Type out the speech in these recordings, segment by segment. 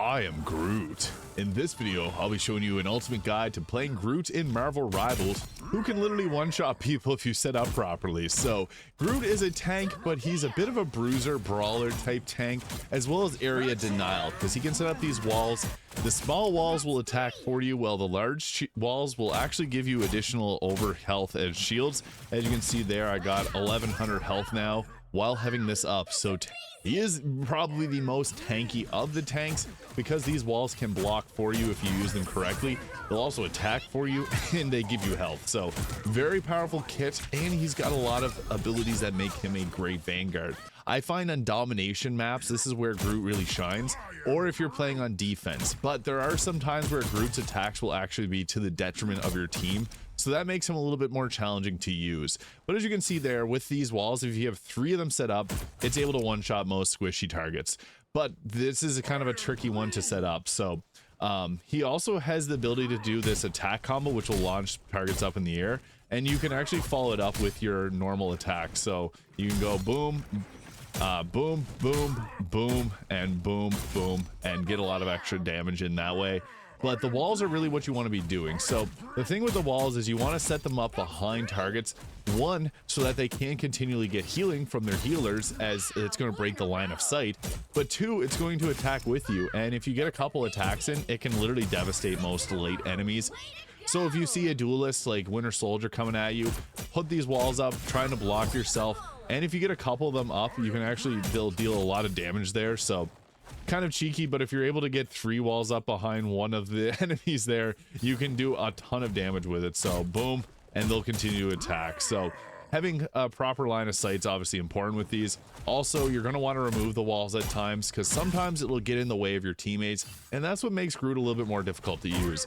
I am Groot. In this video, I'll be showing you an ultimate guide to playing Groot in Marvel Rivals, who can literally one-shot people if you set up properly. So, Groot is a tank, but he's a bit of a bruiser, brawler type tank, as well as area denial, because he can set up these walls. The small walls will attack for you, while the large walls will actually give you additional over health and shields. As you can see there, I got 1100 health now while having this up, so he is probably the most tanky of the tanks because these walls can block for you if you use them correctly. They'll also attack for you and they give you health. So very powerful kit, and he's got a lot of abilities that make him a great Vanguard. I find on domination maps, this is where Groot really shines, or if you're playing on defense. But there are some times where Groot's attacks will actually be to the detriment of your team. So that makes him a little bit more challenging to use. But as you can see there, with these walls, if you have 3 of them set up, it's able to one-shot most squishy targets. But this is a kind of a tricky one to set up. So he also has the ability to do this attack combo, which will launch targets up in the air. And you can actually follow it up with your normal attack. So you can go boom, boom, boom, boom, and boom, boom, and get a lot of extra damage in that way. But the walls are really what you want to be doing. So the thing with the walls is you want to set them up behind targets, one, so that they can continually get healing from their healers, as it's going to break the line of sight, but 2, it's going to attack with you, and if you get a couple attacks in, it can literally devastate most late enemies. So if you see a duelist like Winter Soldier coming at you, put these walls up, trying to block yourself, and if you get a couple of them up, you can actually deal a lot of damage there. So kind of cheeky, but if you're able to get 3 walls up behind one of the enemies there, you can do a ton of damage with it. So boom, and they'll continue to attack. So having a proper line of sight is obviously important with these. Also, you're going to want to remove the walls at times, because sometimes it will get in the way of your teammates, and that's what makes Groot a little bit more difficult to use.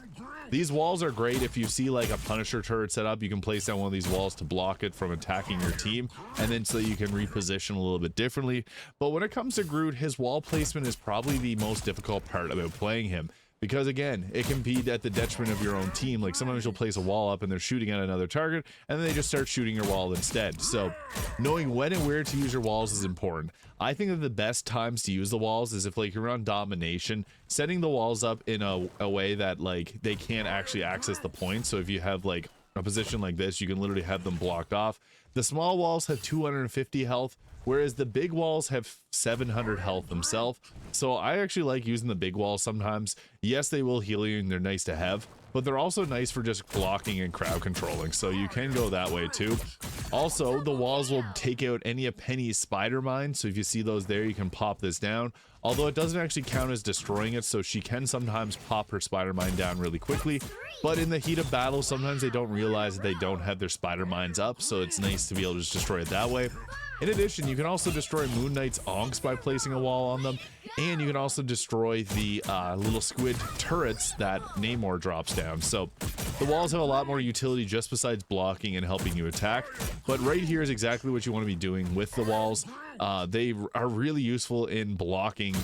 These walls are great if you see like a Punisher turret set up. You can place down one of these walls to block it from attacking your team, and then so you can reposition a little bit differently. But when it comes to Groot, his wall placement is probably the most difficult part about playing him, because again, it can be at the detriment of your own team. Like sometimes you'll place a wall up and they're shooting at another target, and then they just start shooting your wall instead. So knowing when and where to use your walls is important. I think that the best times to use the walls is if like you're on domination, setting the walls up in a way that like they can't actually access the point. So if you have like a position like this, you can literally have them blocked off. The small walls have 250 health, whereas the big walls have 700 health themselves. So I actually like using the big walls sometimes. Yes, they will heal you and they're nice to have, but they're also nice for just blocking and crowd controlling. So you can go that way too. Also, the walls will take out any of Penny's spider mines. So if you see those there, you can pop this down. Although it doesn't actually count as destroying it, so she can sometimes pop her spider mine down really quickly. But in the heat of battle, sometimes they don't realize that they don't have their spider mines up, so it's nice to be able to just destroy it that way. In addition, you can also destroy Moon Knight's onks by placing a wall on them, and you can also destroy the little squid turrets that Namor drops down. So the walls have a lot more utility just besides blocking and helping you attack. But right here is exactly what you want to be doing with the walls. They are really useful in blocking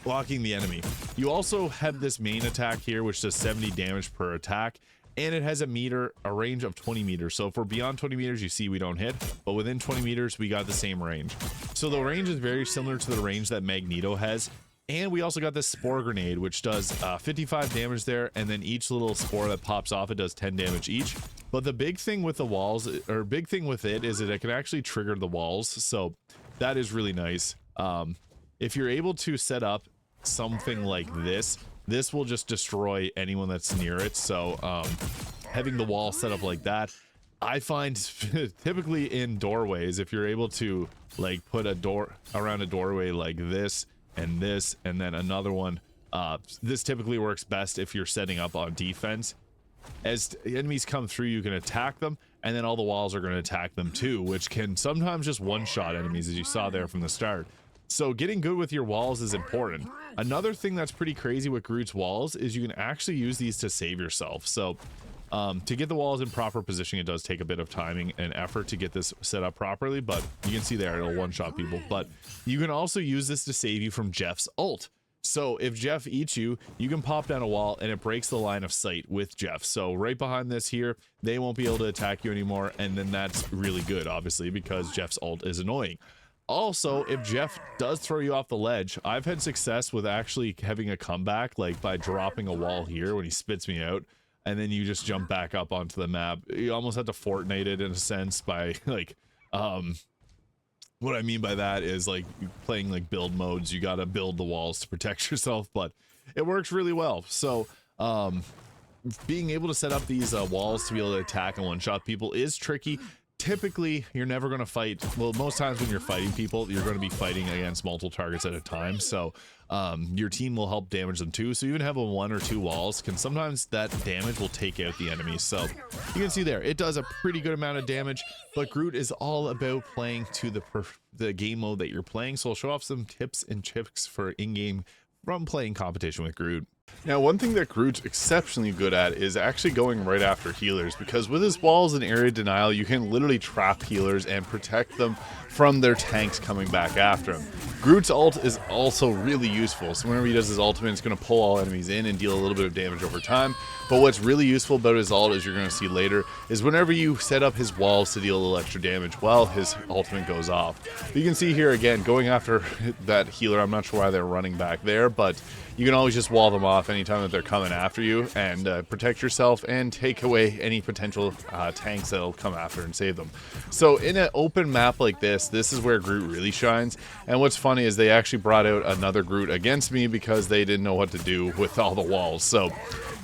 the enemy. You also have this main attack here, which does 70 damage per attack, and it has a range of 20 meters. So if we're beyond 20 meters, you see we don't hit, but within 20 meters, we got the same range. So the range is very similar to the range that Magneto has. And we also got this spore grenade, which does 55 damage there, and then each little spore that pops off, it does 10 damage each. But the big thing with the walls, or big thing with it, is that it can actually trigger the walls. So that is really nice. If you're able to set up something like this, this will just destroy anyone that's near it. So having the wall set up like that, I find typically in doorways, if you're able to like put a door around a doorway like this, and then another one, this typically works best if you're setting up on defense. As enemies come through, you can attack them, and then all the walls are going to attack them too, which can sometimes just one-shot enemies, as you saw there from the start. So getting good with your walls is important. Another thing that's pretty crazy with Groot's walls is you can actually use these to save yourself. So to get the walls in proper position, it does take a bit of timing and effort to get this set up properly, but you can see there it'll one-shot people. But you can also use this to save you from Jeff's ult. So if Jeff eats you, you can pop down a wall and it breaks the line of sight with Jeff. So right behind this here, they won't be able to attack you anymore, and then that's really good, obviously, because Jeff's ult is annoying. Also, if Jeff does throw you off the ledge, I've had success with actually having a comeback, like by dropping a wall here when he spits me out, and then you just jump back up onto the map. You almost have to Fortnite it in a sense by like, what I mean by that is like playing like build modes. You got to build the walls to protect yourself, but it works really well. So, being able to set up these walls to be able to attack and one-shot people is tricky. Typically, you're never going to fight. Well, most times when you're fighting people, you're going to be fighting against multiple targets at a time. So your team will help damage them too. So even having 1 or 2 walls can sometimes that damage will take out the enemy. So you can see there, it does a pretty good amount of damage. But Groot is all about playing to the game mode that you're playing. So I'll show off some tips and tricks for in-game from playing competition with Groot. Now, one thing that Groot's exceptionally good at is actually going right after healers, because with his walls and area denial, you can literally trap healers and protect them from their tanks coming back after him. Groot's ult is also really useful, so whenever he does his ultimate, it's going to pull all enemies in and deal a little bit of damage over time. But what's really useful about his ult, as you're going to see later, is whenever you set up his walls to deal a little extra damage while his ultimate goes off. But you can see here again, going after that healer, I'm not sure why they're running back there, but you can always just wall them off anytime that they're coming after you and protect yourself and take away any potential tanks that'll come after and save them. So in an open map like this is where Groot really shines. And what's funny is they actually brought out another Groot against me because they didn't know what to do with all the walls. So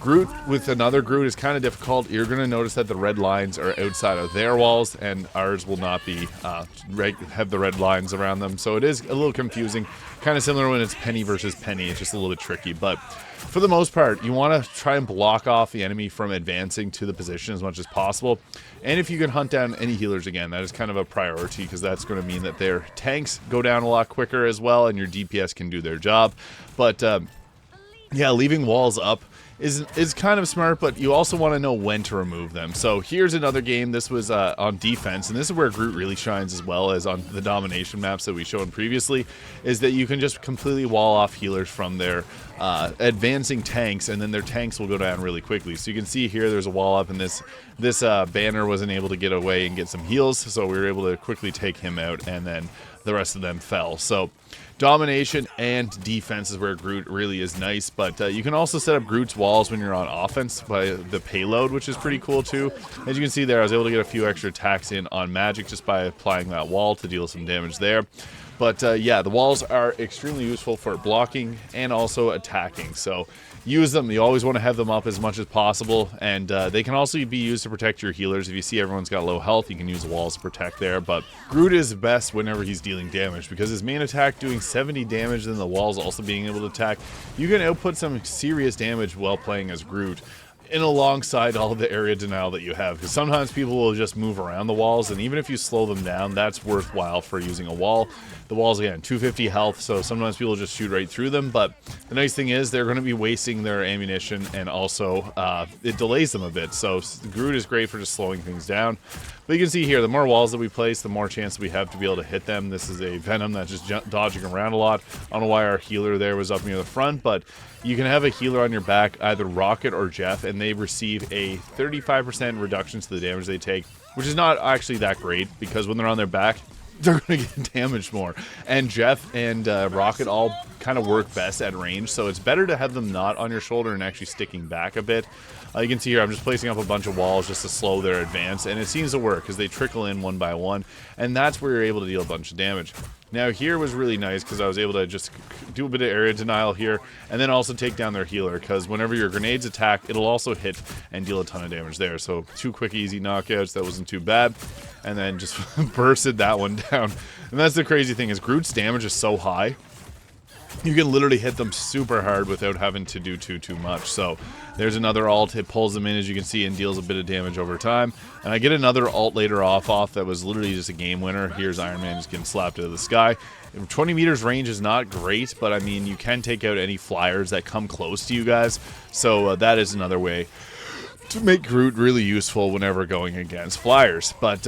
Groot with another Groot is kind of difficult. You're going to notice that the red lines are outside of their walls and ours will not be have the red lines around them. So it is a little confusing. Kind of similar when it's penny versus penny. It's just a little bit tricky, but for the most part, you want to try and block off the enemy from advancing to the position as much as possible. And if you can hunt down any healers again, that is kind of a priority, because that's going to mean that their tanks go down a lot quicker as well, and your DPS can do their job. But yeah, leaving walls up is kind of smart, but you also want to know when to remove them. So here's another game. This was on defense, and this is where Groot really shines as well as on the domination maps that we showed previously, is that you can just completely wall off healers from their advancing tanks, and then their tanks will go down really quickly. So you can see here there's a wall up, and this banner wasn't able to get away and get some heals, so we were able to quickly take him out, and then the rest of them fell. So domination and defense is where Groot really is nice, but you can also set up Groot's walls when you're on offense by the payload, which is pretty cool too. As you can see there, I was able to get a few extra attacks in on magic just by applying that wall to deal some damage there. But yeah, the walls are extremely useful for blocking and also attacking, so use them. You always want to have them up as much as possible, and they can also be used to protect your healers. If you see everyone's got low health, you can use the walls to protect there. But Groot is best whenever he's dealing damage, because his main attack doing 70 damage, then the walls also being able to attack, you can output some serious damage while playing as Groot, in alongside all of the area denial that you have, because sometimes people will just move around the walls, and even if you slow them down, that's worthwhile for using a wall. The walls, again, 250 health, so sometimes people just shoot right through them, but the nice thing is they're going to be wasting their ammunition, and also it delays them a bit. So Groot is great for just slowing things down. But you can see here, the more walls that we place, the more chance we have to be able to hit them. This is a Venom that's just dodging around a lot. I don't know why our healer there was up near the front, but you can have a healer on your back, either Rocket or Jeff, and they receive a 35% reduction to the damage they take, which is not actually that great, because when they're on their back, they're going to get damaged more. And Jeff and Rocket all kind of work best at range, so it's better to have them not on your shoulder and actually sticking back a bit. You can see here I'm just placing up a bunch of walls just to slow their advance, and it seems to work because they trickle in one by one, and that's where you're able to deal a bunch of damage. Now here was really nice because I was able to just do a bit of area denial here, and then also take down their healer, because whenever your grenades attack, it'll also hit and deal a ton of damage there. So 2 quick easy knockouts, that wasn't too bad, and then just bursted that one down. And that's the crazy thing, is Groot's damage is so high, you can literally hit them super hard without having to do too much. So there's another ult. It pulls them in, as you can see, and deals a bit of damage over time. And I get another ult later off that was literally just a game winner. Here's Iron Man just getting slapped out of the sky. 20 meters range is not great, but I mean, you can take out any flyers that come close to you guys. So that is another way to make Groot really useful whenever going against flyers. But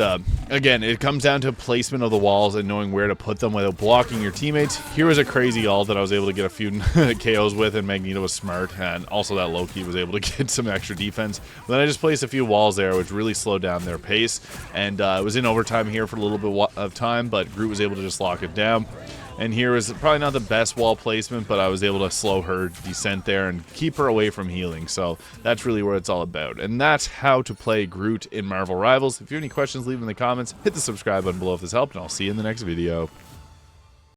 again, it comes down to placement of the walls and knowing where to put them without blocking your teammates. Here was a crazy ult that I was able to get a few KOs with, and Magneto was smart, and also that Loki was able to get some extra defense. But then I just placed a few walls there, which really slowed down their pace, and it was in overtime here for a little bit of time, but Groot was able to just lock it down. And here was probably not the best wall placement, but I was able to slow her descent there and keep her away from healing. So that's really what it's all about. And that's how to play Groot in Marvel Rivals. If you have any questions, leave them in the comments. Hit the subscribe button below if this helped, and I'll see you in the next video.